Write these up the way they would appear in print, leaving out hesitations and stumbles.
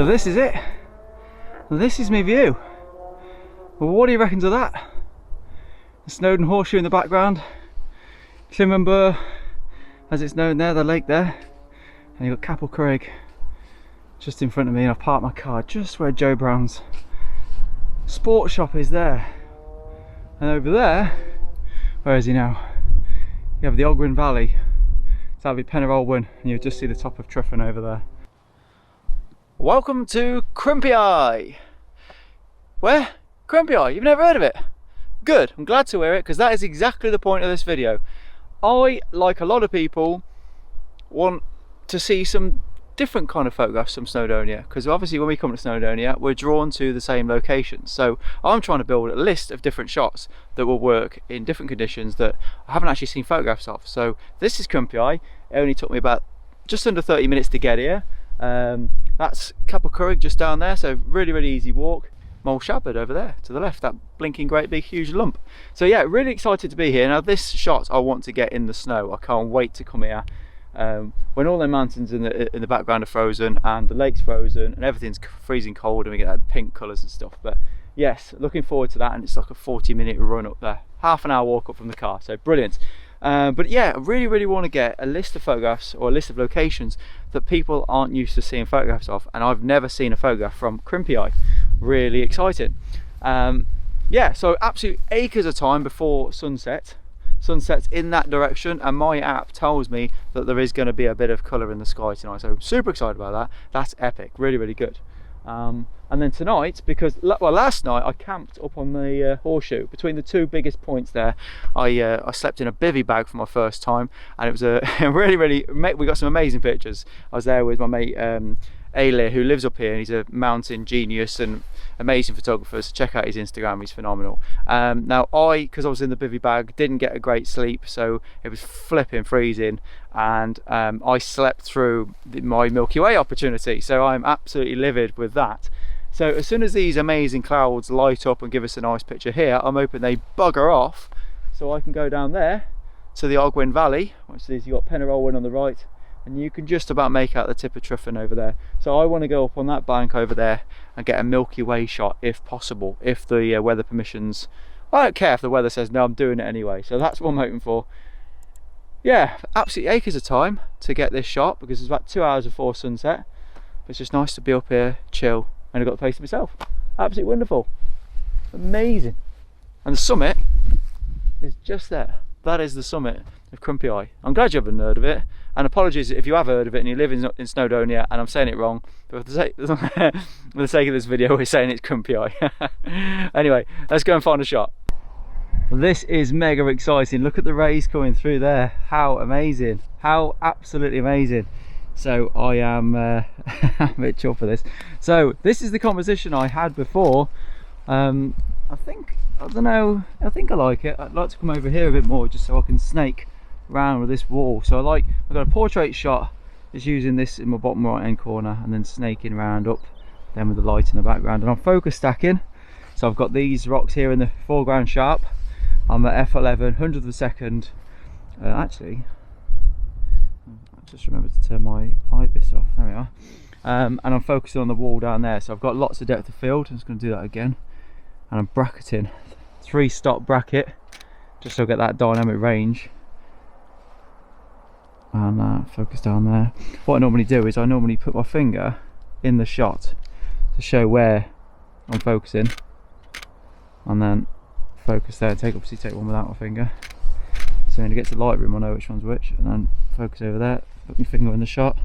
So this is it. This is my view. Well, what do you reckon to that? The Snowdon Horseshoe in the background. Climbenber, as it's known there, the lake there. And you've got Capel just in front of me, and I've parked my car just where Joe Brown's sports shop is there. And over there, where is he now? You have the Ogwen Valley. So that'll be Penarolwen, and you'll just see the top of Tryfan over there. Welcome to Crimpy. Where? Crimpy. You've never heard of it? Good, I'm glad to hear it, because that is exactly the point of this video. I, like a lot of people, want to see some different kind of photographs from Snowdonia, because obviously when we come to Snowdonia we're drawn to the same locations. So I'm trying to build a list of different shots that will work in different conditions that I haven't actually seen photographs of. So this is Crimpy. It only took me about just under 30 minutes to get here. That's Capel just down there, so really easy walk. Mole Shepherd over there to the left, that blinking great big huge lump. So yeah, really excited to be here. Now this shot I want to get in the snow. I can't wait to come here when all the mountains in the background are frozen and the lake's frozen and everything's freezing cold and we get that pink colours and stuff. But yes, looking forward to that, and it's like a 40-minute run up there, half an hour walk up from the car, so brilliant. But yeah, I really want to get a list of photographs or a list of locations that people aren't used to seeing photographs of, and I've never seen a photograph from Crimpy. Really exciting. Yeah, so absolute acres of time before sunset's in that direction, and my app tells me that there is going to be a bit of colour in the sky tonight, so I'm super excited about that. That's epic, really good. And then tonight, because well, last night I camped up on the Horseshoe between the two biggest points there. I slept in a bivvy bag for my first time, and it was a really we got some amazing pictures. I was there with my mate Ailey, who lives up here, and he's a mountain genius and amazing photographer, so check out his Instagram, he's phenomenal. Now because I was in the bivvy bag, didn't get a great sleep, so it was flipping freezing, and I slept through my Milky Way opportunity, so I'm absolutely livid with that. So as soon as these amazing clouds light up and give us a nice picture here, I'm hoping they bugger off so I can go down there to the Ogwen Valley, which is, you've got Penarolwen on the right, and you can just about make out the tip of Tryfan over there. So I want to go up on that bank over there and get a Milky Way shot if possible, if the weather permissions. I don't care if the weather says no, I'm doing it anyway, so that's what I'm hoping for. Yeah, absolutely acres of time to get this shot, because it's about 2 hours before sunset. But it's just nice to be up here, chill, and I've got the place to myself. Absolutely wonderful, amazing. And the summit is just there. That is the summit of Crimpy. I'm glad you haven't heard of it, and apologies if you have heard of it and you live in Snowdonia and I'm saying it wrong, but for the sake of this video we're saying it's Crimpy. Anyway, let's go and find a shot. This is mega exciting. Look at the rays coming through there. How amazing, how absolutely amazing. So I am a bit chuffed for this. So this is the composition I had before. I don't know, I think I like it. I'd like to come over here a bit more just so I can snake around with this wall. So I've got a portrait shot, just using this in my bottom right hand corner and then snaking around up, then with the light in the background. And I'm focus stacking, so I've got these rocks here in the foreground sharp. I'm at f11, 100th of a second. Actually, I just remembered to turn my ibis off, there we are. And I'm focusing on the wall down there, so I've got lots of depth of field. I'm just going to do that again. And I'm bracketing, 3-stop bracket, just so I get that dynamic range. And focus down there. What I normally do is I normally put my finger in the shot to show where I'm focusing, and then focus there. Obviously take one without my finger, so when it gets to Lightroom I know which one's which, and then focus over there, put my finger in the shot,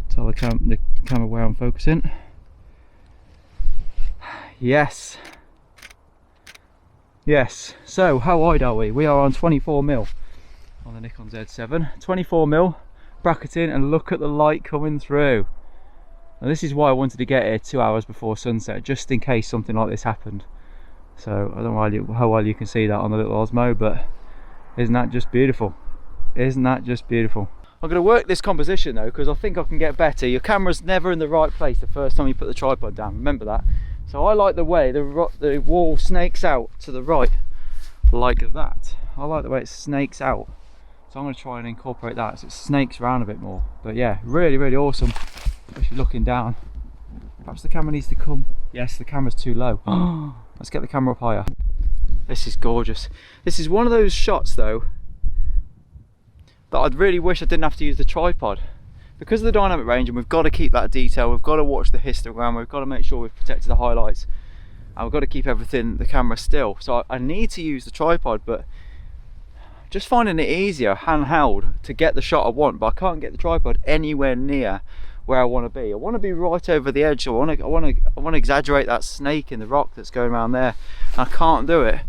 tell the camera where I'm focusing. Yes, so how wide are we? We are on 24mm on the Nikon Z7, 24mm bracketing, and look at the light coming through. Now this is why I wanted to get here 2 hours before sunset, just in case something like this happened. So I don't know how well you can see that on the little Osmo, but isn't that just beautiful? Isn't that just beautiful? I'm going to work this composition though, because I think I can get better. Your camera's never in the right place the first time you put the tripod down, remember that. So I like the way the wall snakes out to the right, like that. I like the way it snakes out. So I'm going to try and incorporate that so it snakes around a bit more. But yeah, really awesome, especially looking down Perhaps the camera needs to come. Yes, the camera's too low. Let's get the camera up higher. This is gorgeous. This is one of those shots though that I'd really wish I didn't have to use the tripod. Because of the dynamic range, and we've got to keep that detail, we've got to watch the histogram, we've got to make sure we've protected the highlights, and we've got to keep everything, the camera still. So I need to use the tripod, but just finding it easier handheld to get the shot I want, but I can't get the tripod anywhere near where I want to be. I want to be right over the edge. I want to exaggerate that snake in the rock that's going around there, and I can't do it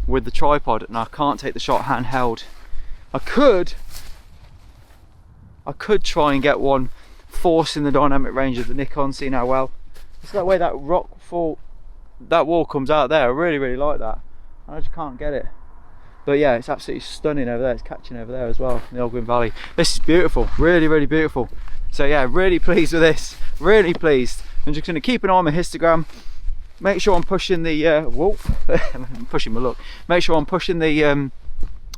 with the tripod, and I can't take the shot handheld. I could try and get one forcing the dynamic range of the Nikon, seeing how well. It's that way that rock fall, that wall comes out there. I really like that. I just can't get it. But yeah, it's absolutely stunning over there. It's catching over there as well in the Ogwen Valley. This is beautiful, really beautiful. So yeah, really pleased with this, really pleased. I'm just going to keep an eye on my histogram, make sure I'm pushing the I'm pushing my look. Make sure I'm pushing the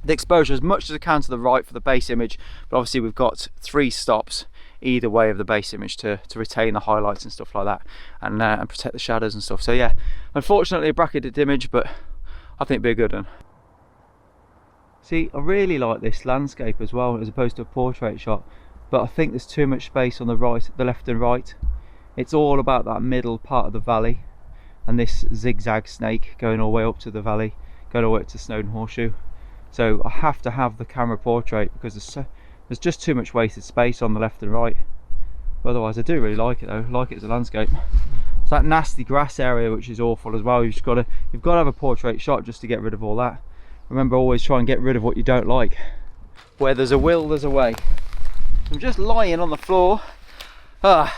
exposure as much as I can to the right for the base image, but obviously we've got 3 stops either way of the base image to retain the highlights and stuff like that, and protect the shadows and stuff. So yeah, unfortunately a bracketed image, but I think it'd be a good one. See, I really like this landscape as well, as opposed to a portrait shot, but I think there's too much space on the right, the left and right. It's all about that middle part of the valley, and this zigzag snake going all the way up to the valley, going all the way up to Snowdon Horseshoe. So I have to have the camera portrait because there's just too much wasted space on the left and right. But otherwise I do really like it though, I like it as a landscape. It's that nasty grass area which is awful as well. You've got to have a portrait shot just to get rid of all that. Remember, always try and get rid of what you don't like. Where there's a will, there's a way. I'm just lying on the floor. I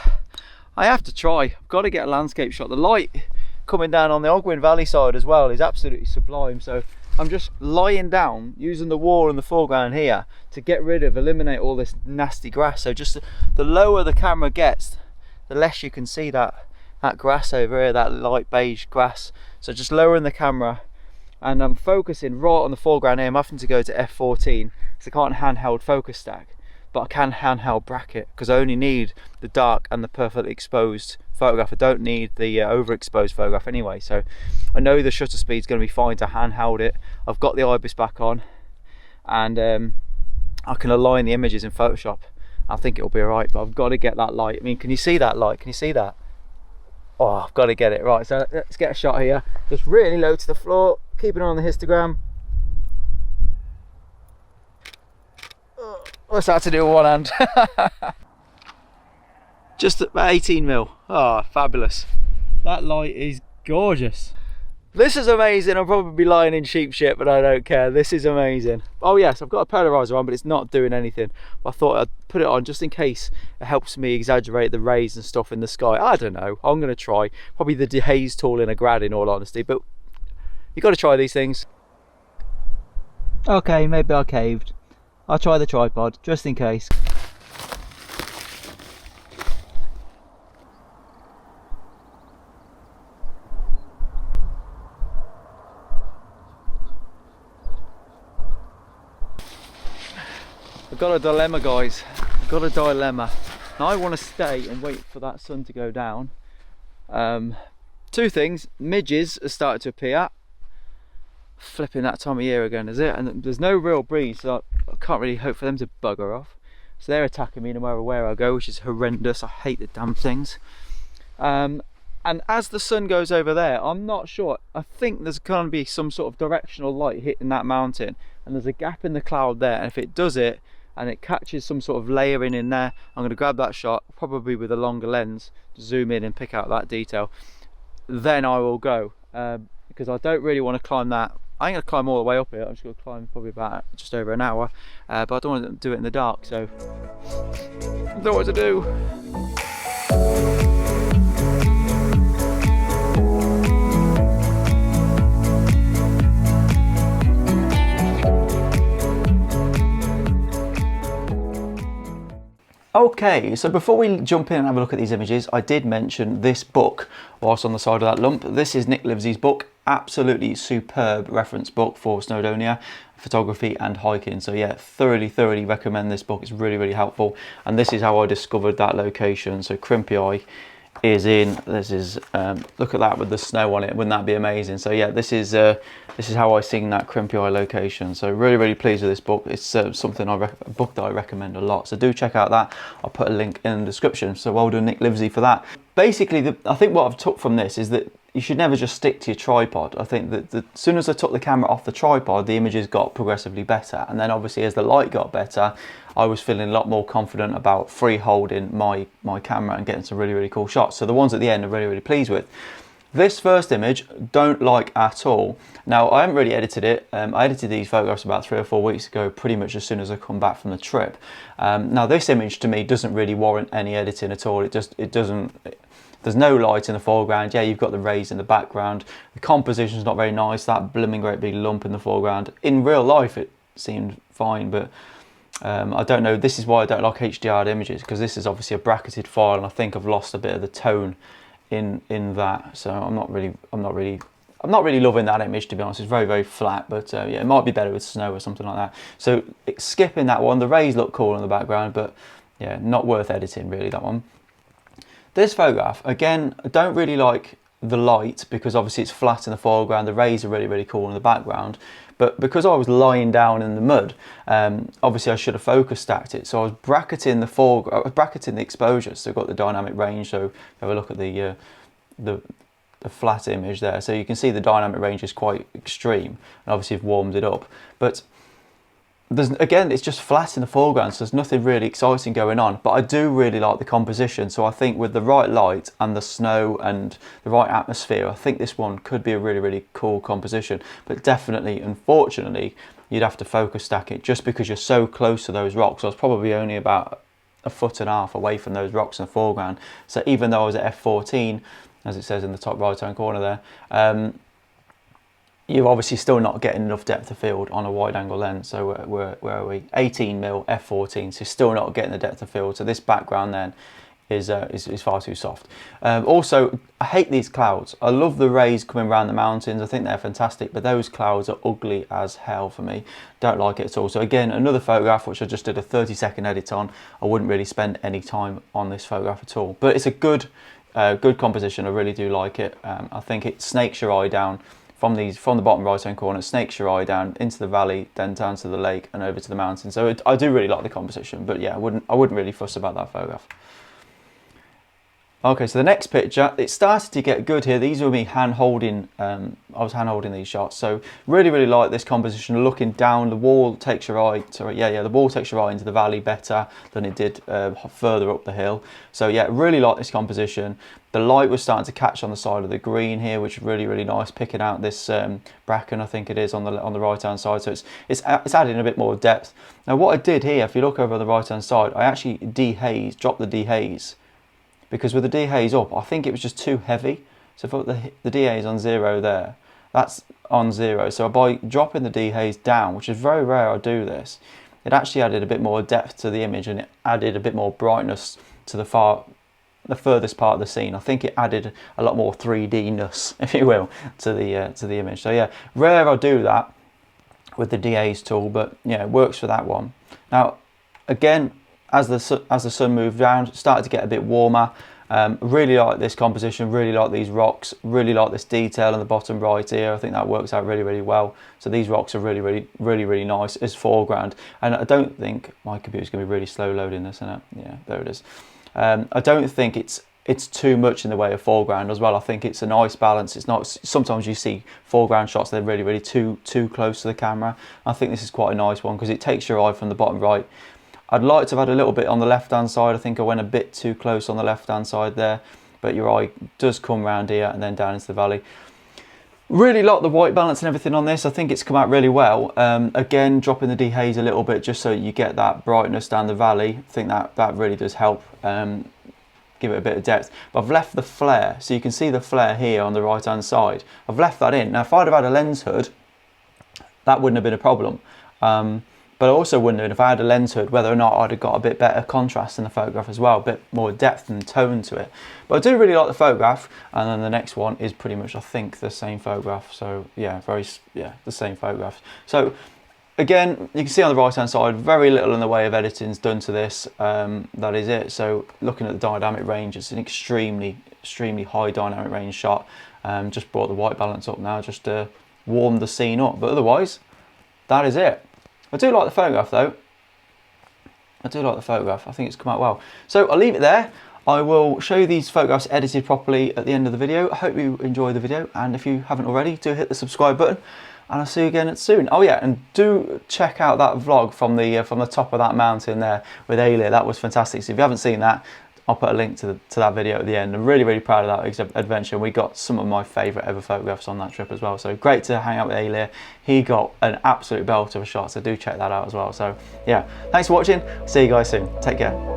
have to try. I've got to get a landscape shot. The light coming down on the Ogwen Valley side as well is absolutely sublime. So I'm just lying down, using the wall in the foreground here to get rid of, eliminate all this nasty grass. So just the lower the camera gets, the less you can see that grass over here, that light beige grass. So just lowering the camera, and I'm focusing right on the foreground here. I'm having to go to f14 because I can't handheld focus stack, but I can handheld bracket because I only need the dark and the perfectly exposed photograph. I don't need the overexposed photograph anyway. So I know the shutter speed is going to be fine to handheld it. I've got the IBIS back on, and I can align the images in Photoshop. I think it'll be alright, but I've got to get that light. I mean, can you see that light? Can you see that? Oh, I've got to get it right. So let's get a shot here. Just really low to the floor, keeping on the histogram. What's that to do with one hand? Just about 18mm. Oh, fabulous. That light is gorgeous. This is amazing. I'll probably be lying in sheep shit, but I don't care. This is amazing. Oh yes, I've got a polarizer on, but it's not doing anything. I thought I'd put it on just in case it helps me exaggerate the rays and stuff in the sky. I don't know. I'm going to try. Probably the dehaze tool in a grad, in all honesty, but you've got to try these things. Okay, maybe I caved. I'll try the tripod, just in case. I've got a dilemma, guys. I've got a dilemma. Now I want to stay and wait for that sun to go down. 2 things. Midges have started to appear. Flipping that time of year again, is it? And there's no real breeze, so I can't really hope for them to bugger off. So they're attacking me no matter where I go, which is horrendous. I hate the damn things. And as the sun goes over there, I'm not sure. I think there's going to be some sort of directional light hitting that mountain, and there's a gap in the cloud there. And if it does it, and it catches some sort of layering in there, I'm going to grab that shot, probably with a longer lens, to zoom in and pick out that detail. Then I will go, because I don't really want to climb that. I ain't going to climb all the way up here. I'm just going to climb probably about just over an hour, but I don't want to do it in the dark, so I don't know what to do. Okay, so before we jump in and have a look at these images, I did mention this book whilst on the side of that lump. This is Nick Livesey's book. Absolutely superb reference book for Snowdonia, photography and hiking. So yeah, thoroughly recommend this book. It's really helpful. And this is how I discovered that location. So Crimpy Eye is in. This is look at that with the snow on it. Wouldn't that be amazing? So yeah, this is how I sing that crimpy eye location. So really pleased with this book. It's something a book that I recommend a lot. So do check out that. I'll put a link in the description. So well done, Nick Livesey, for that. Basically, I think what I've took from this is that you should never just stick to your tripod. I think that as soon as I took the camera off the tripod, the images got progressively better. And then obviously as the light got better, I was feeling a lot more confident about free holding my camera and getting some really cool shots. So the ones at the end I'm really pleased with. This first image, don't like at all. Now, I haven't really edited it. I edited these photographs about 3 or 4 weeks ago, pretty much as soon as I come back from the trip. Now, this image to me doesn't really warrant any editing at all. It doesn't. There's no light in the foreground. Yeah, you've got the rays in the background. The composition's not very nice. That blooming great big lump in the foreground. In real life, it seemed fine, but I don't know. This is why I don't like HDR images, because this is obviously a bracketed file, and I think I've lost a bit of the tone in that. So I'm not really loving that image, to be honest. It's very flat, but yeah, it might be better with snow or something like that. So skipping that one. The rays look cool in the background, but yeah, not worth editing really, that one. This photograph, again, I don't really like the light, because obviously it's flat in the foreground. The rays are really cool in the background, but because I was lying down in the mud, obviously I should have focus stacked it. So I was bracketing the exposure, so I've got the dynamic range. So have a look at the flat image there. So you can see the dynamic range is quite extreme, and obviously I've warmed it up. But again, it's just flat in the foreground, so there's nothing really exciting going on. But I do really like the composition. So I think with the right light and the snow and the right atmosphere, I think this one could be a really cool composition. But definitely, unfortunately, you'd have to focus stack it, just because you're so close to those rocks. I was probably only about 1.5 feet away from those rocks in the foreground. So even though I was at f14, as it says in the top right hand corner there, you're obviously still not getting enough depth of field on a wide angle lens. So where are we? 18mm f14, so still not getting the depth of field. So this background then is far too soft. Also, I hate these clouds. I love the rays coming around the mountains. I think they're fantastic, but those clouds are ugly as hell for me. Don't like it at all. So again, another photograph which I just did a 30-second edit on. I wouldn't really spend any time on this photograph at all, but it's a good composition. I really do like it. I think it snakes your eye down from the bottom right hand corner, snakes your eye down into the valley, then down to the lake and over to the mountain. So I do really like the composition, but yeah, I wouldn't really fuss about that photograph. Okay, so the next picture, it started to get good here. These were me hand holding. I was hand holding these shots. So really like this composition. Looking down, the wall takes your eye. The wall takes your eye into the valley better than it did further up the hill. So yeah, really like this composition. The light was starting to catch on the side of the green here, which is really nice. Picking out this bracken, I think it is, on the right hand side. So it's adding a bit more depth. Now what I did here, if you look over on the right hand side, I actually dropped the dehaze. Because with the dehaze up, I think it was just too heavy. So if I put the dehaze on 0 there, that's on 0. So by dropping the dehaze down, which is very rare I do this, it actually added a bit more depth to the image, and it added a bit more brightness to the furthest part of the scene. I think it added a lot more 3D-ness, if you will, to the image. So yeah, rare I do that with the dehaze tool, but yeah, it works for that one. Now, again, as the sun moved down, it started to get a bit warmer. Really like this composition, really like these rocks, really like this detail in the bottom right here. I think that works out really well. So these rocks are really nice as foreground. And I don't think my computer's going to be really slow loading this, isn't it? Yeah, there it is. I don't think it's too much in the way of foreground as well. I think it's a nice balance. It's not, sometimes you see foreground shots, they're really too close to the camera. I think this is quite a nice one because it takes your eye from the bottom right. I'd like to have had a little bit on the left hand side. I think I went a bit too close on the left hand side there, but your eye does come round here and then down into the valley. Really like the white balance and everything on this. I think it's come out really well. Again, dropping the dehaze a little bit just so you get that brightness down the valley. I think that really does help give it a bit of depth. But I've left the flare, so you can see the flare here on the right hand side. I've left that in. Now if I'd have had a lens hood, that wouldn't have been a problem. But I also wondered if I had a lens hood, whether or not I'd have got a bit better contrast in the photograph as well, a bit more depth and tone to it. But I do really like the photograph, and then the next one is pretty much, I think, the same photograph. So yeah, the same photograph. So again, you can see on the right hand side, very little in the way of editing's done to this. That is it. So looking at the dynamic range, it's an extremely high dynamic range shot. Just brought the white balance up now just to warm the scene up, but otherwise that is it. I do like the photograph though. I do like the photograph. I think it's come out well. So I'll leave it there. I will show you these photographs edited properly at the end of the video. I hope you enjoy the video, and if you haven't already, do hit the subscribe button, and I'll see you again soon. Oh yeah, and do check out that vlog from the top of that mountain there with Ayla. That was fantastic. So if you haven't seen that, I'll put a link to that video at the end. I'm really proud of that adventure. We got some of my favourite ever photographs on that trip as well. So great to hang out with Ayla. He got an absolute belt of a shot, so do check that out as well. So yeah, thanks for watching. See you guys soon. Take care.